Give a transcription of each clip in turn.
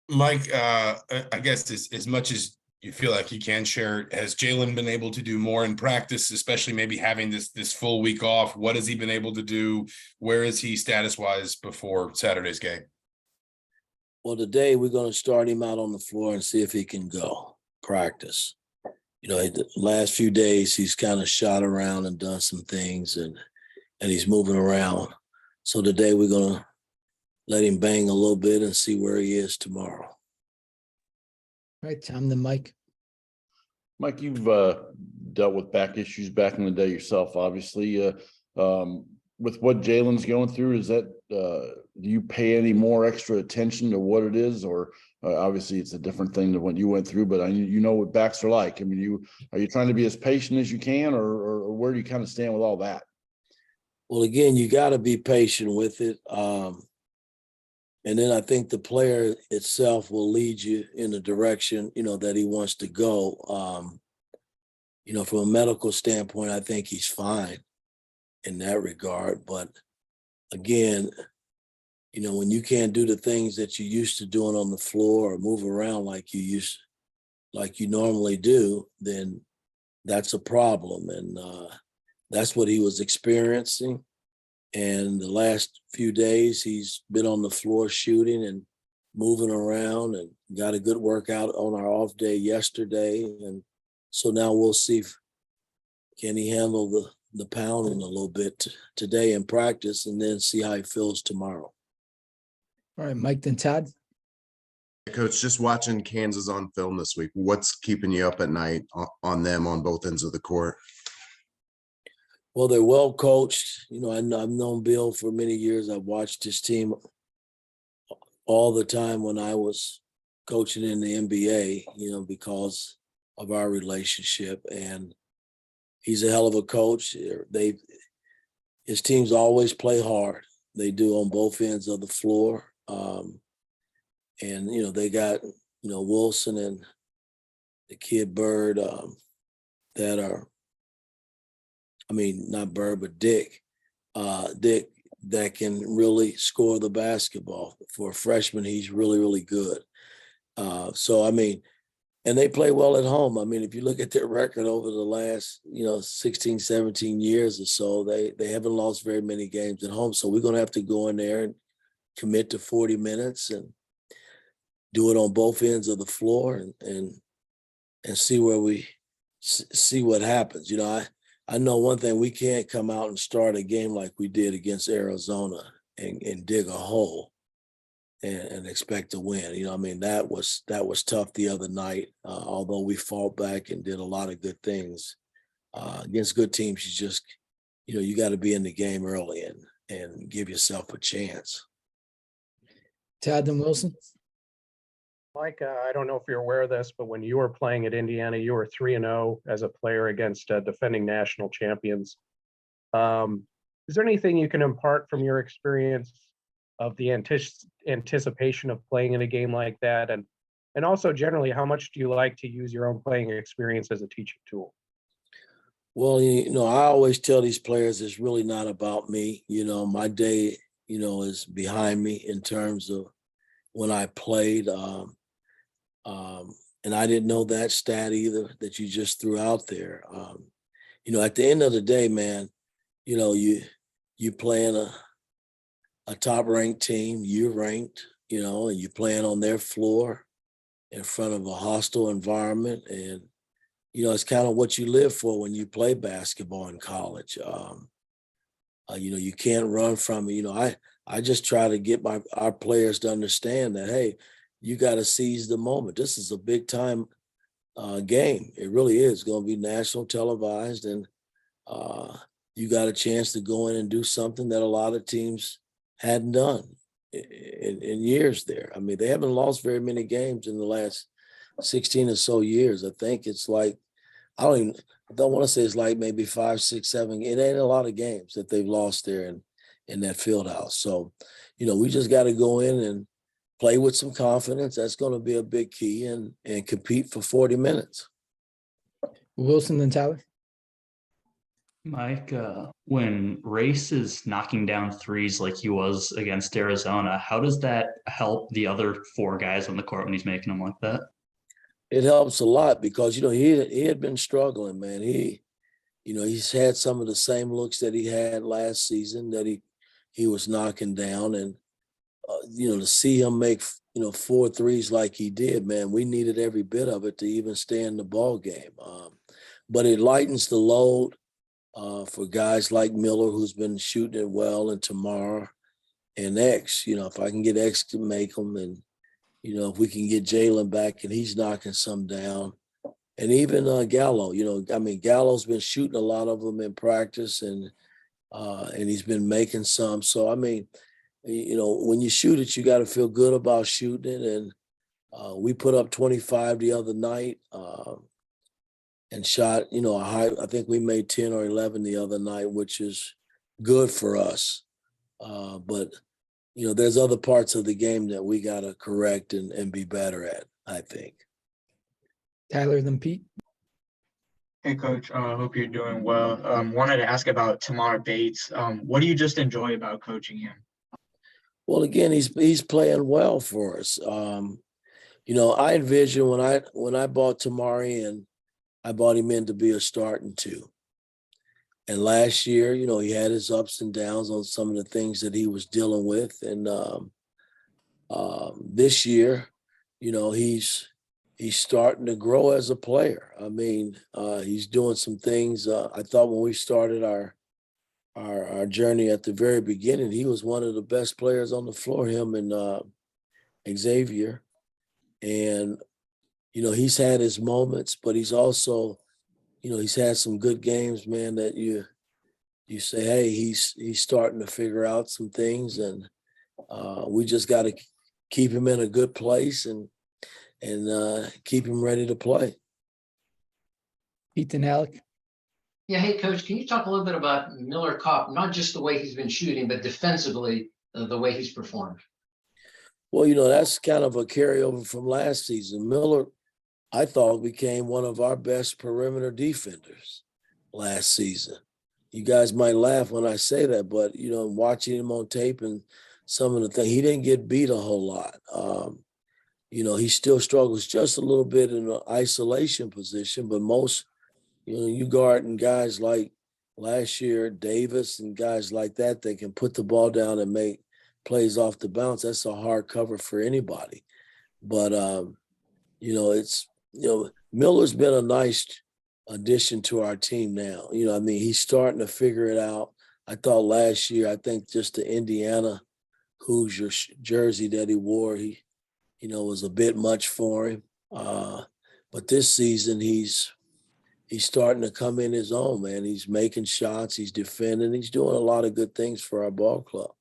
Mike, I guess as much as you feel like you can share, has Jalen been able to do more in practice, especially maybe having this full week off? What has he been able to do? Where is he status wise before Saturday's game? Well, today we're going to start him out on the floor and see if he can go practice. The last few days he's kind of shot around and done some things, and he's moving around. So today we're going to let him bang a little bit and see where he is tomorrow. All right, Tom, then Mike. Mike, you've dealt with back issues back in the day yourself, obviously. With what Jalen's going through, is that do you pay any more extra attention to what it is, or obviously it's a different thing than what you went through? But you know what backs are like. I mean, are you trying to be as patient as you can, or where do you kind of stand with all that? Well, again, you got to be patient with it. And then I think the player itself will lead you in the direction, that he wants to go. From a medical standpoint, I think he's fine in that regard. But again, when you can't do the things that you used to doing on the floor or move around like you normally do, then that's a problem. And that's what he was experiencing. And the last few days, he's been on the floor shooting and moving around, and got a good workout on our off day yesterday. And so now we'll see can he handle the pounding a little bit today in practice, and then see how he feels tomorrow. All right, Mike, then Todd. Coach, just watching Kansas on film this week, what's keeping you up at night on them on both ends of the court? Well, they're well coached. I've known Bill for many years. I've watched his team all the time when I was coaching in the NBA, because of our relationship. And he's a hell of a coach. His teams always play hard. They do on both ends of the floor. And they got, Woodson and the kid Bird that are, not Bird, but Dick that can really score the basketball. For a freshman, he's really, really good. And they play well at home. If you look at their record over the last, 16, 17 years or so, they haven't lost very many games at home. So we're going to have to go in there and commit to 40 minutes and do it on both ends of the floor and see where we see what happens. I know one thing: we can't come out and start a game like we did against Arizona and dig a hole and expect to win. That was tough the other night. Although we fought back and did a lot of good things against good teams, you got to be in the game early and give yourself a chance. Todd and Wilson. Mike, I don't know if you're aware of this, but when you were playing at Indiana, you were 3-0 as a player against defending national champions. Is there anything you can impart from your experience of the anticipation of playing in a game like that? And also generally, how much do you like to use your own playing experience as a teaching tool? Well, I always tell these players it's really not about me. My day, is behind me in terms of when I played. And I didn't know that stat either that you just threw out there. At the end of the day, man, you playing a top ranked team, you're ranked, and you're playing on their floor in front of a hostile environment. And, it's kind of what you live for when you play basketball in college. You can't run from it. I just try to get our players to understand that, hey, you got to seize the moment. This is a big time game. It really is going to be national televised, and you got a chance to go in and do something that a lot of teams hadn't done in years there. They haven't lost very many games in the last 16 or so years. I think it's like, I don't want to say it's like maybe 5, 6, 7. It ain't a lot of games that they've lost there in that field house. So, we just got to go in and play with some confidence. That's going to be a big key, and compete for 40 minutes. Wilson and Tyler. Mike, when Race is knocking down threes like he was against Arizona, how does that help the other four guys on the court when he's making them like that? It helps a lot because, he had been struggling, man. He's had some of the same looks that he had last season that he was knocking down. And, to see him make, 4 threes like he did, man, we needed every bit of it to even stay in the ball game. But it lightens the load for guys like Miller, who's been shooting it well, and Tamar and X. If I can get X to make them, and, if we can get Jalen back and he's knocking some down. And even Gallo, Gallo's been shooting a lot of them in practice, and he's been making some. So, when you shoot it, you got to feel good about shooting it. And we put up 25 the other night and shot, a high. I think we made 10 or 11 the other night, which is good for us. But, there's other parts of the game that we got to correct and be better at, I think. Tyler, then Pete. Hey, Coach. Hope you're doing well. Wanted to ask about Tamar Bates. What do you just enjoy about coaching him? Well, again, he's playing well for us. I envision when I bought Tamar in, I bought him in to be a starting 2. And last year, he had his ups and downs on some of the things that he was dealing with. And this year, he's starting to grow as a player. He's doing some things. I thought when we started our journey at the very beginning, he was one of the best players on the floor, him and Xavier. And, he's had his moments, but he's also, he's had some good games, man, that you say, hey, he's starting to figure out some things, and we just got to keep him in a good place and keep him ready to play. Pete and Alec. Yeah, hey, Coach, can you talk a little bit about Miller Kopp, not just the way he's been shooting, but defensively, the way he's performed? Well, that's kind of a carryover from last season. Miller, I thought, became one of our best perimeter defenders last season. You guys might laugh when I say that, but, watching him on tape and some of the things, he didn't get beat a whole lot. He still struggles just a little bit in an isolation position, but most, you guarding guys like last year, Davis and guys like that, they can put the ball down and make plays off the bounce. That's a hard cover for anybody. But, Miller's been a nice addition to our team now. He's starting to figure it out. I thought last year, I think just the Indiana Hoosier jersey that he wore, he was a bit much for him. But this season, he's starting to come in his own, man. He's making shots, he's defending, he's doing a lot of good things for our ball club.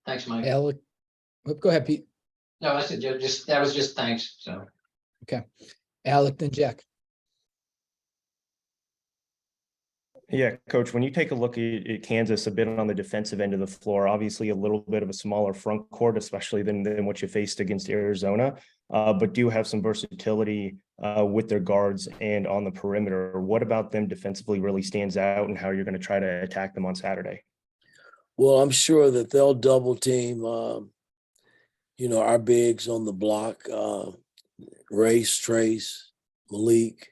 Thanks, Mike. Alec. Go ahead, Pete. No, that's it. That was just thanks. So. Okay. Alec, then Jack. Yeah, Coach, when you take a look at Kansas a bit on the defensive end of the floor, obviously a little bit of a smaller front court, especially than what you faced against Arizona, but do have some versatility with their guards and on the perimeter. What about them defensively really stands out, and how you're going to try to attack them on Saturday? Well, I'm sure that they'll double team, our bigs on the block, Race, Trace, Malik.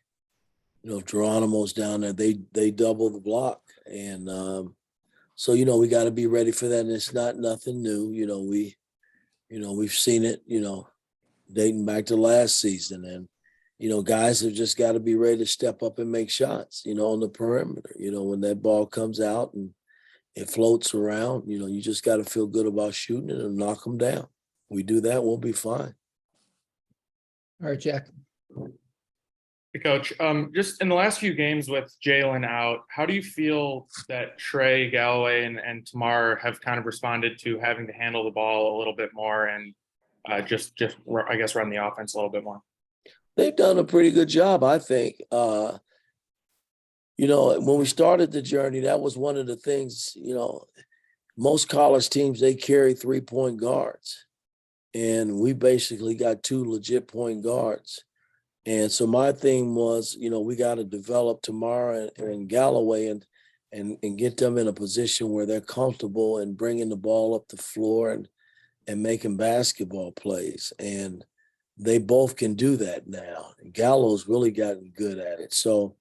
Geronimo's down there, they double the block. And so, we got to be ready for that. And it's not nothing new. We've seen it, dating back to last season. And, guys have just got to be ready to step up and make shots, on the perimeter. When that ball comes out and it floats around, you just got to feel good about shooting it and knock them down. We do that, we'll be fine. All right, Jack. Hey, Coach, just in the last few games with Jalen out, how do you feel that Trey, Galloway, and Tamar have kind of responded to having to handle the ball a little bit more and just I guess run the offense a little bit more? They've done a pretty good job, I think. When we started the journey, that was one of the things, most college teams, they carry 3-point guards. And we basically got 2 legit point guards. And so my thing was, we got to develop Tamara and Galloway. And and get them in a position where they're comfortable and bringing the ball up the floor and making basketball plays. And they both can do that now. Gallo's really gotten good at it. So,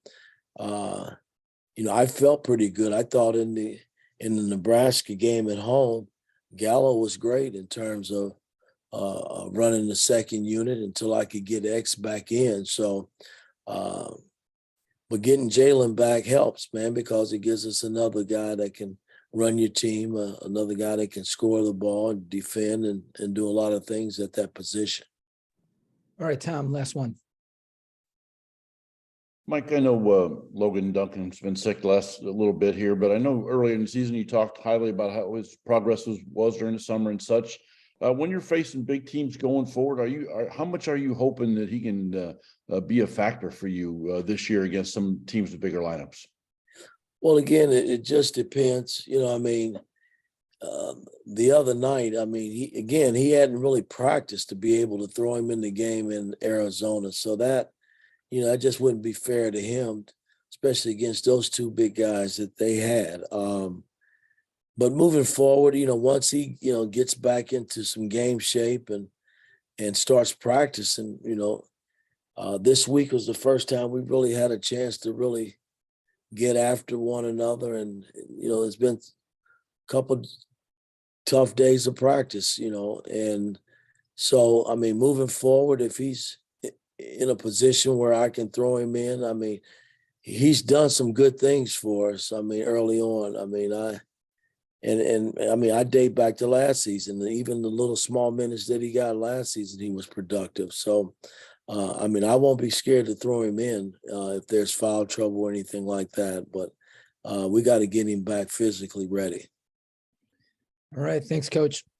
I felt pretty good. I thought in the Nebraska game at home, Gallo was great in terms of running the second unit until I could get X back in. So, but getting Jalen back helps, man, because it gives us another guy that can run your team, another guy that can score the ball and defend and do a lot of things at that position. All right, Tom, last one. Mike, I know Logan Duncan's been sick last a little bit here, but I know earlier in the season you talked highly about how his progress was during the summer and such. When you're facing big teams going forward, how much are you hoping that he can be a factor for you this year against some teams with bigger lineups? Well, again, it just depends. The other night, he hadn't really practiced to be able to throw him in the game in Arizona. So that just wouldn't be fair to him, especially against those two big guys that they had. But moving forward, once he, gets back into some game shape and starts practicing, this week was the first time we really had a chance to really get after one another. And, it's been a couple tough days of practice, and so, moving forward, if he's in a position where I can throw him in, he's done some good things for us. Early on, I date back to last season, even the little small minutes that he got last season, he was productive. So, I won't be scared to throw him in if there's foul trouble or anything like that, but we got to get him back physically ready. All right, thanks, Coach.